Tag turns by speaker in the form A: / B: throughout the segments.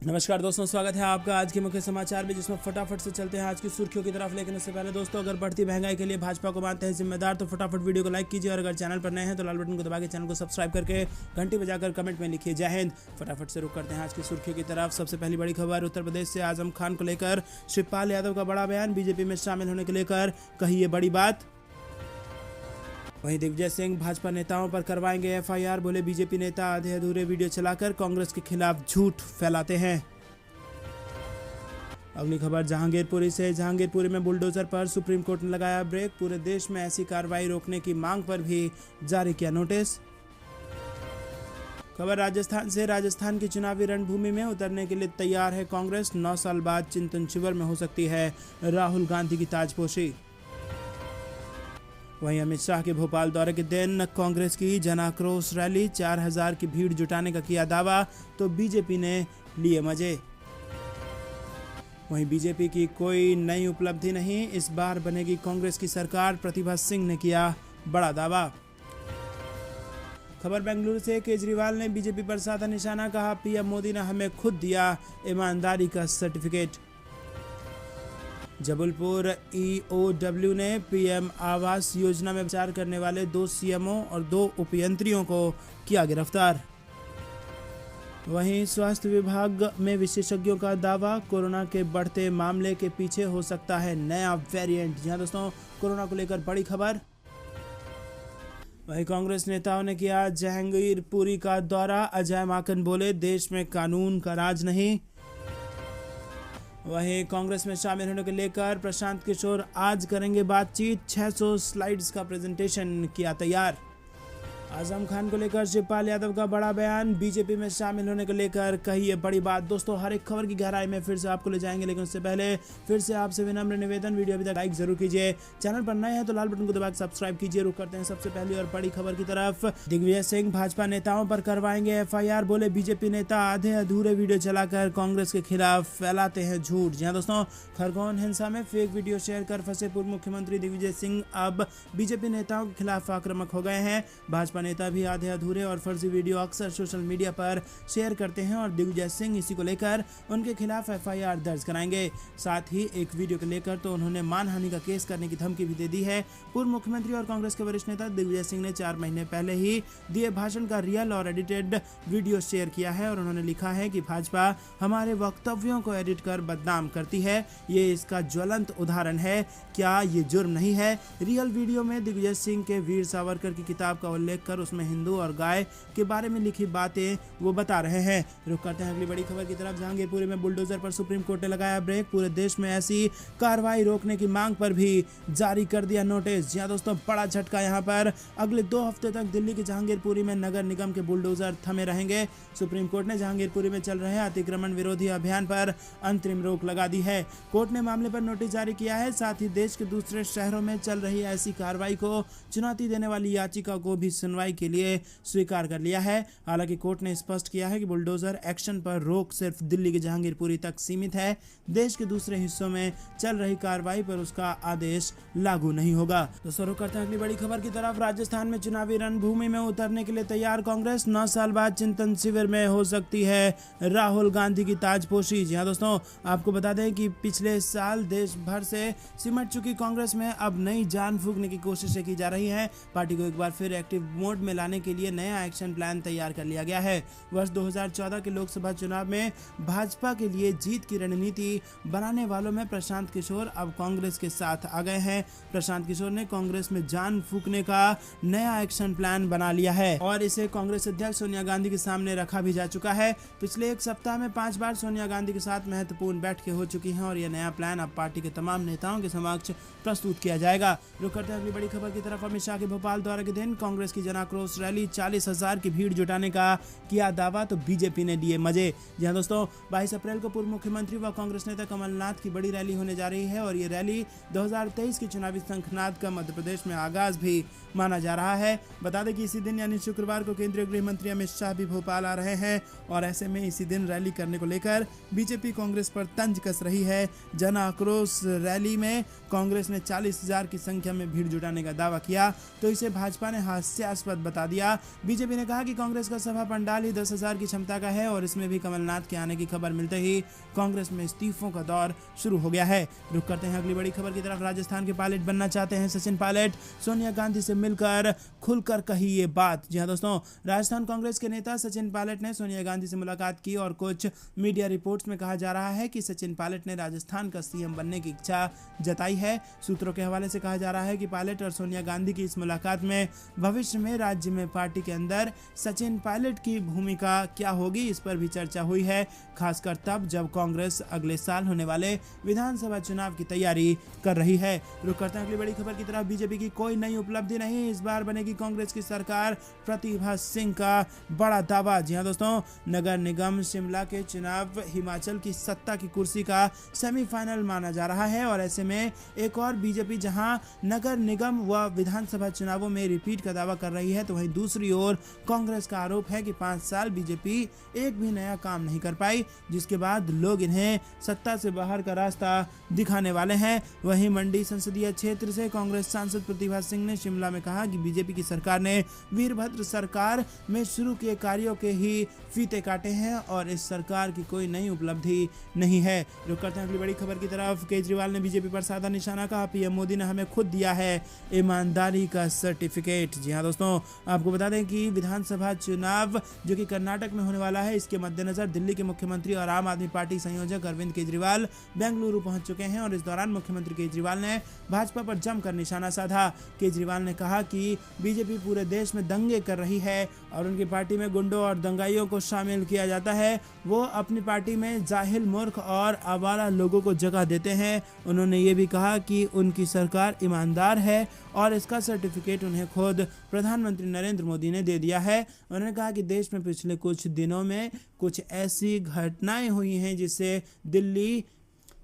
A: नमस्कार दोस्तों, स्वागत है आपका आज के मुख्य समाचार में, जिसमें फटाफट से चलते हैं आज की सुर्खियों की तरफ। लेकिन इससे पहले दोस्तों, अगर बढ़ती महंगाई के लिए भाजपा को मानते हैं जिम्मेदार तो फटाफट वीडियो को लाइक कीजिए, और अगर चैनल पर नए हैं तो लाल बटन को दबा के चैनल को सब्सक्राइब करके घंटी बजाकर कमेंट में लिखिए जय हिंद। फटाफट से रुक करते हैं आज की सुर्खियों की तरफ। सबसे पहली बड़ी खबर उत्तर प्रदेश से आजम खान को लेकर शिवपाल यादव का बड़ा बयान। बीजेपी में शामिल होने को लेकर कही ये बड़ी बात। वहीं दिग्विजय सिंह भाजपा नेताओं पर करवाएंगे एफआईआर, बोले बीजेपी नेता आधे अधूरे वीडियो चलाकर कांग्रेस के खिलाफ झूठ फैलाते हैं। अगली खबर जहांगीरपुरी से। जहांगीरपुरी में बुलडोजर पर सुप्रीम कोर्ट ने लगाया ब्रेक। पूरे देश में ऐसी कार्रवाई रोकने की मांग पर भी जारी किया नोटिस। खबर राजस्थान से। राजस्थान की चुनावी रणभूमि में उतरने के लिए तैयार है कांग्रेस। 9 साल बाद चिंतन शिविर में हो सकती है राहुल गांधी की ताजपोशी। वहीं अमित शाह के भोपाल दौरे के दिन कांग्रेस की जन आक्रोश रैली। 4000 की भीड़ जुटाने का किया दावा तो बीजेपी ने लिए मजे। वहीं बीजेपी की कोई नई उपलब्धि नहीं, इस बार बनेगी कांग्रेस की सरकार, प्रतिभा सिंह ने किया बड़ा दावा। खबर बेंगलुरु से। केजरीवाल ने बीजेपी पर साधा निशाना, कहा पीएम मोदी ने हमें खुद दिया ईमानदारी का सर्टिफिकेट। जबलपुर ईओडब्ल्यू ने पीएम आवास योजना में विचार करने वाले 2 सीएमओ और 2 उपयंत्रियों को किया गिरफ्तार। वहीं स्वास्थ्य विभाग में विशेषज्ञों का दावा, कोरोना के बढ़ते मामले के पीछे हो सकता है नया वेरिएंट। जी हां दोस्तों, कोरोना को लेकर बड़ी खबर। वहीं कांग्रेस नेताओं ने किया जहांगीरपुरी का दौरा। अजय माकन बोले देश में कानून का राज नहीं। वहीं कांग्रेस में शामिल होने को लेकर प्रशांत किशोर आज करेंगे बातचीत। 600 स्लाइड्स का प्रेजेंटेशन किया तैयार। आजम खान को लेकर शिवपाल यादव का बड़ा बयान। बीजेपी में शामिल होने को लेकर कही ये बड़ी बात। दोस्तों, हर एक खबर की गहराई में फिर से आपको ले जाएंगे, लेकिन उससे पहले फिर से आपसे विनम्र निवेदन, वीडियो अभी तक लाइक जरूर कीजिए, चैनल पर नए हैं तो लाल बटन को दबाकर सब्सक्राइब कीजिए। रुक करते हैं सबसे पहली और बड़ी खबर की तरफ। दिग्विजय सिंह भाजपा नेताओं पर करवाएंगे एफआईआर, बोले बीजेपी नेता आधे अधूरे वीडियो चलाकर कांग्रेस के खिलाफ फैलाते हैं झूठ। जी हां दोस्तों, खरगोन हिंसा में फेक वीडियो शेयर कर फंसे पूर्व मुख्यमंत्री दिग्विजय सिंह अब बीजेपी नेताओं के खिलाफ आक्रामक हो गए हैं। भाजपा नेता भी आधे अधूरे और फर्जी वीडियो अक्सर सोशल मीडिया पर शेयर करते हैं और दिग्विजय सिंह इसी को लेकर उनके खिलाफ एफआईआर दर्ज कराएंगे। साथ ही एक वीडियो को लेकर तो उन्होंने मानहानि का केस करने की धमकी भी दे दी है। पूर्व मुख्यमंत्री और कांग्रेस के वरिष्ठ नेता दिग्विजय सिंह ने 4 महीने पहले ही दिए भाषण का रियल और एडिटेड वीडियो शेयर किया है और उन्होंने लिखा है कि भाजपा हमारे वक्तव्यों को एडिट कर बदनाम करती है, ये इसका ज्वलंत उदाहरण है। क्या ये जुर्म नहीं है? रियल वीडियो में दिग्विजय सिंह के वीर सावरकर की किताब का उल्लेख कर उसमें हिंदू और गाय के बारे में लिखी बातें वो बता रहे हैं। रुक करते हैं अगली बड़ी खबर की तरफ। जहांगीरपुरी में बुलडोजर पर सुप्रीम कोर्ट ने लगाया ब्रेक। पूरे देश में ऐसी कार्रवाई रोकने की मांग पर भी जारी कर दिया नोटिस। जी हां दोस्तों, बड़ा झटका यहां पर। अगले 2 हफ्ते तक दिल्ली की जहांगीरपुरी में नगर निगम के बुलडोजर थमे रहेंगे। सुप्रीम कोर्ट ने जहांगीरपुरी में चल रहे अतिक्रमण विरोधी अभियान पर अंतरिम रोक लगा दी है। कोर्ट ने मामले पर नोटिस जारी किया है। साथ ही देश के दूसरे शहरों में चल रही ऐसी कार्रवाई को चुनौती देने वाली याचिका को भी सुनवाई के लिए स्वीकार कर लिया है। हालांकि कोर्ट ने स्पष्ट किया है कि बुलडोजर एक्शन पर रोक सिर्फ दिल्ली की जहांगीरपुरी तक सीमित है। देश के दूसरे हिस्सों में चल रही कार्रवाई पर उसका आदेश लागू नहीं होगा। तो शुरू करते हैं अगली बड़ी खबर की तरफ। राजस्थान में चुनावी रणभूमि में उतरने के लिए तैयार कांग्रेस। 9 साल बाद चिंतन शिविर में हो सकती है राहुल गांधी की ताजपोशी। जी हां दोस्तों, आपको बता दें कि पिछले साल देश भर से सिमट चुकी कांग्रेस में अब नई जान फूंकने की कोशिशें की जा रही हैं। पार्टी को एक बार फिर एक्टिव मोड में लाने के लिए नया एक्शन प्लान तैयार कर लिया गया है। वर्ष 2014 के लोकसभा चुनाव में भाजपा के लिए जीत की रणनीति बनाने वालों में प्रशांत किशोर अब कांग्रेस के साथ आ गए हैं। प्रशांत किशोर ने कांग्रेस में जान फूंकने का नया एक्शन प्लान बना लिया है और इसे कांग्रेस अध्यक्ष सोनिया गांधी के सामने रखा भी जा चुका है। पिछले 1 सप्ताह में 5 बार सोनिया गांधी के साथ महत्वपूर्ण बैठकें हो चुकी हैं और यह नया प्लान अब पार्टी के तमाम नेताओं के समक्ष प्रस्तुत किया जाएगा। रुक करते हैं अगली बड़ी खबर की तरफ। अमित शाह के भोपाल दौरे के दिन कांग्रेस की जन आक्रोश रैली। 40,000 की भीड़ जुटाने का किया दावा तो बीजेपी ने लिए मजे। जी हां दोस्तों, 22 अप्रैल को पूर्व मुख्यमंत्री व कांग्रेस नेता कमलनाथ की बड़ी रैली होने जा रही है और ये रैली 2023 की चुनावी शंखनाद का मध्य प्रदेश में आगाज भी माना जा रहा है। बता दें कि इसी दिन यानी शुक्रवार को केंद्रीय गृह मंत्री अमित शाह भी भोपाल आ रहे हैं और ऐसे में इसी दिन रैली करने को लेकर बीजेपी कांग्रेस पर तंज कस रही है। जन आक्रोश रैली में कांग्रेस ने 40,000 की संख्या में भीड़ जुटाने का दावा किया तो इसे भाजपा ने हास्यास्पद हास्यास्पद बता दिया। बीजेपी ने कहा कि कांग्रेस का सभा पंडाल ही 10,000 की क्षमता का है और इसमें भी कमलनाथ के आने की खबर मिलते ही कांग्रेस में इस्तीफों का दौर शुरू हो गया है। रुक करते हैं अगली बड़ी खबर की तरफ। राजस्थान के पायलट बनना चाहते हैं सचिन पायलट, सोनिया गांधी से मिलकर खुलकर कही ये बात। जी हां दोस्तों, राजस्थान कांग्रेस के नेता सचिन पायलट ने सोनिया गांधी से मुलाकात की और कुछ मीडिया रिपोर्ट्स में कहा जा रहा है कि सचिन पायलट ने राजस्थान का सीएम बनने की इच्छा जताई है। सूत्रों के हवाले से कहा जा रहा है कि पायलट और सोनिया गांधी की इस मुलाकात में भविष्य में राज्य में पार्टी के अंदर सचिन पायलट की भूमिका क्या होगी, इस पर भी चर्चा हुई है, खासकर तब जब कांग्रेस अगले साल होने वाले विधानसभा चुनाव की तैयारी कर रही है। रुक करते हैं अगली बड़ी खबर की तरफ। बीजेपी की कोई नई उपलब्धि नहीं, इस बार बनेगी कांग्रेस की सरकार, प्रतिभा सिंह का बड़ा दावा। जी हां दोस्तों, नगर निगम शिमला के चुनाव हिमाचल की सत्ता की कुर्सी का सेमीफाइनल माना जा रहा है और ऐसे में एक और बीजेपी जहां नगर निगम व विधानसभा चुनावों में रिपीट का दावा कर रही है, तो वहीं दूसरी ओर कांग्रेस का आरोप है कि 5 साल बीजेपी एक भी नया काम नहीं कर पाई, जिसके बाद लोग इन्हें सत्ता से बाहर का रास्ता दिखाने वाले हैं। वहीं मंडी संसदीय क्षेत्र से कांग्रेस सांसद प्रतिभा सिंह ने शिमला में कहा कि बीजेपी की सरकार ने वीरभद्र सरकार में शुरू किए कार्यों के ही फीते काटे हैं और इस सरकार की कोई नई उपलब्धि नहीं है। रुक करते हैं अगली बड़ी खबर की तरफ। केजरीवाल ने बीजेपी पर साधा निशाना, कहा पीएम मोदी ने हमें खुद दिया है ईमानदारी का सर्टिफिकेट। जी हां दोस्तों, आपको बता दें कि विधानसभा चुनाव जो कि कर्नाटक में होने वाला है, इसके मद्देनजर दिल्ली के मुख्यमंत्री और आम आदमी पार्टी संयोजक अरविंद केजरीवाल बेंगलुरु पहुंच चुके हैं और इस दौरान मुख्यमंत्री केजरीवाल ने भाजपा पर जमकर निशाना साधा। केजरीवाल ने कहा कि बीजेपी पूरे देश में दंगे कर रही है और उनकी पार्टी में गुंडों और दंगाइयों को शामिल किया जाता है। वो अपनी पार्टी में जाहिल, मूर्ख और आवारा लोगों को जगह देते हैं। उन्होंने ये भी कहा कि उनकी सरकार ईमानदार है और इसका सर्टिफिकेट उन्हें खुद प्रधानमंत्री नरेंद्र मोदी ने दे दिया है। उन्होंने कहा कि देश में पिछले कुछ दिनों में कुछ ऐसी घटनाएं हुई हैं जिससे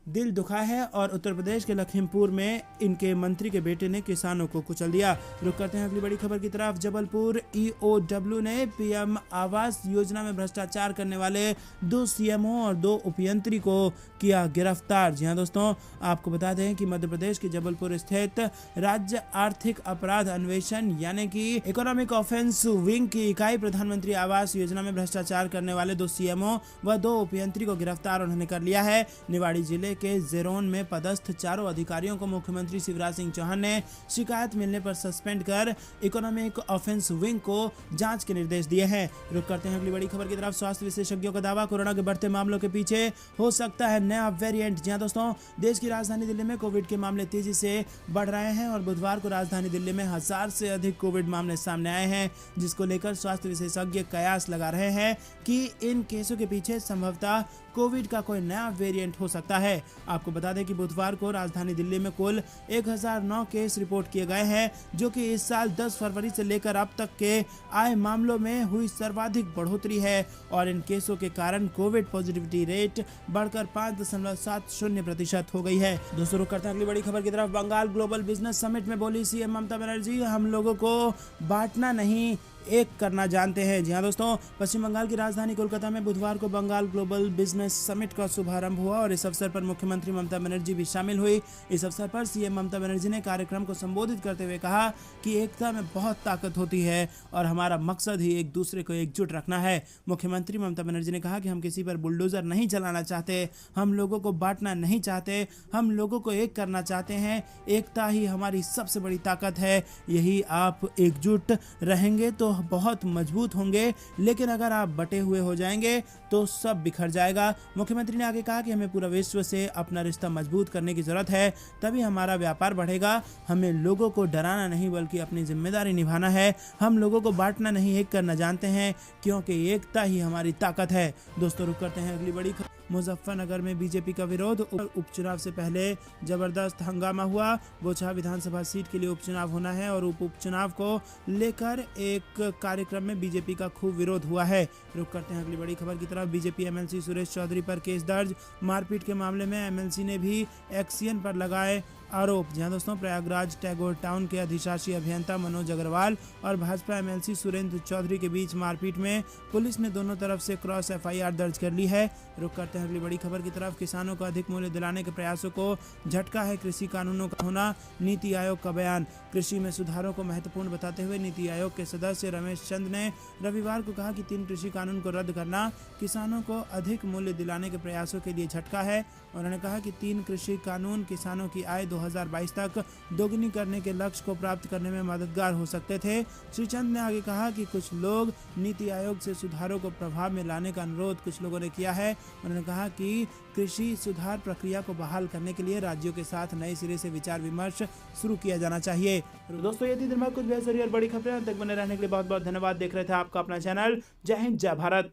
A: दिल दुखा है और उत्तर प्रदेश के लखीमपुर में इनके मंत्री के बेटे ने किसानों को कुचल दिया। रुक करते हैं अगली बड़ी खबर की तरफ। जबलपुर ईओडब्ल्यू ने पीएम आवास योजना में भ्रष्टाचार करने वाले 2 सीएमओ और 2 उपयंत्री को किया गिरफ्तार। जी हां दोस्तों, आपको बता दें कि मध्य प्रदेश के जबलपुर स्थित राज्य आर्थिक अपराध अन्वेषण यानी कि इकोनॉमिक ऑफेंस विंग की इकाई प्रधानमंत्री आवास योजना में भ्रष्टाचार करने वाले 2 सीएमओ व 2 उपयंत्री को गिरफ्तार उन्होंने कर लिया है। निवाड़ी जिले के जेरोन में पदस्थ 4 अधिकारियों को मुख्यमंत्री शिवराज सिंह चौहान ने शिकायत मिलने पर सस्पेंड कर इकोनॉमिक ऑफेंस विंग को जांच के निर्देश दिए हैं। रुक करते हैं अगली बड़ी खबर की तरफ। स्वास्थ्य विशेषज्ञों का दावा, कोरोना के बढ़ते मामलों के पीछे हो सकता है नया वेरिएंट। जी हां दोस्तों, देश की राजधानी दिल्ली में कोविड के मामले तेजी से बढ़ रहे हैं और बुधवार को राजधानी दिल्ली में 1000 से अधिक कोविड मामले सामने आए हैं, जिसको लेकर स्वास्थ्य विशेषज्ञ कयास लगा रहे हैं कि इन केसों के पीछे संभवतः कोविड का कोई नया वेरिएंट हो सकता है। आपको बता दें कि बुधवार को राजधानी दिल्ली में कुल 1009 केस रिपोर्ट किए गए हैं, जो कि इस साल 10 फरवरी से लेकर अब तक के आए मामलों में हुई सर्वाधिक बढ़ोतरी है और इन केसों के कारण कोविड पॉजिटिविटी रेट बढ़कर 5.70% हो गई है। दोस्तों, रुक करते हैं अगली बड़ी खबर की तरफ। बंगाल ग्लोबल बिजनेस समिट में बोली सीएम ममता बनर्जी, हम लोगों को बांटना नहीं एक करना जानते हैं। जी हां दोस्तों, पश्चिम बंगाल की राजधानी कोलकाता में बुधवार को बंगाल ग्लोबल बिजनेस समिट का शुभारंभ हुआ और इस अवसर पर मुख्यमंत्री ममता बनर्जी भी शामिल हुई। इस अवसर पर सीएम ममता बनर्जी ने कार्यक्रम को संबोधित करते हुए कहा कि एकता में बहुत ताकत होती है और हमारा मकसद ही एक दूसरे को एकजुट रखना है। मुख्यमंत्री ममता बनर्जी ने कहा कि हम किसी पर बुलडोजर नहीं चलाना चाहते, हम लोगों को बांटना नहीं चाहते, हम लोगों को एक करना चाहते हैं। एकता ही हमारी सबसे बड़ी ताकत है। यही आप एकजुट रहेंगे तो बहुत मजबूत होंगे, लेकिन अगर आप बटे हुए हो जाएंगे तो सब बिखर जाएगा। मुख्यमंत्री ने आगे कहा कि हमें पूरा विश्व से अपना रिश्ता मजबूत करने की जरूरत है, तभी हमारा व्यापार बढ़ेगा। हमें लोगों को डराना नहीं बल्कि अपनी जिम्मेदारी निभाना है। हम लोगों को बांटना नहीं एक करना जानते हैं, क्योंकि एकता ही हमारी ताकत है। दोस्तों, रुक करते हैं अगली बड़ी खबर। मुजफ्फरनगर में बीजेपी का विरोध। उपचुनाव से पहले जबरदस्त हंगामा हुआ। बोचहा विधानसभा सीट के लिए उपचुनाव होना है और उपचुनाव को लेकर एक कार्यक्रम में बीजेपी का खूब विरोध हुआ है। रुक करते हैं अगली बड़ी खबर की तरफ। बीजेपी एमएलसी सुरेश चौधरी पर केस दर्ज। मारपीट के मामले में एमएलसी ने भी एक्सियन पर लगाए आरोप। जी हाँ दोस्तों, प्रयागराज टैगोर टाउन के अधिशासी अभियंता मनोज अग्रवाल और भाजपा एमएलसी सुरेंद्र चौधरी के बीच मारपीट में पुलिस ने दोनों तरफ से क्रॉस एफआईआर दर्ज कर ली है। रुक करते हैं अगली बड़ी खबर की तरफ। किसानों को अधिक मूल्य दिलाने के प्रयासों को झटका है कृषि कानूनों का होना, नीति आयोग का बयान। कृषि में सुधारों को महत्वपूर्ण बताते हुए नीति आयोग के सदस्य रमेश चंद ने रविवार को कहा कि 3 कृषि कानून को रद्द करना किसानों को अधिक मूल्य दिलाने के प्रयासों के लिए झटका है। उन्होंने कहा कि 3 कृषि कानून किसानों की आय 2022 तक दोगुनी करने के लक्ष्य को प्राप्त करने में मददगार हो सकते थे। श्री चंद ने आगे कहा कि कुछ लोग नीति आयोग से सुधारों को प्रभाव में लाने का अनुरोध कुछ लोगों ने किया है। उन्होंने कहा कि कृषि सुधार प्रक्रिया को बहाल करने के लिए राज्यों के साथ नए सिरे से विचार विमर्श शुरू किया जाना चाहिए। दोस्तों, ये थी दिन भर कुछ बेहतरीन और बड़ी खबरें। तक बने रहने के लिए बहुत बहुत धन्यवाद। देख रहे थे आपका अपना चैनल जय हिंद जय भारत।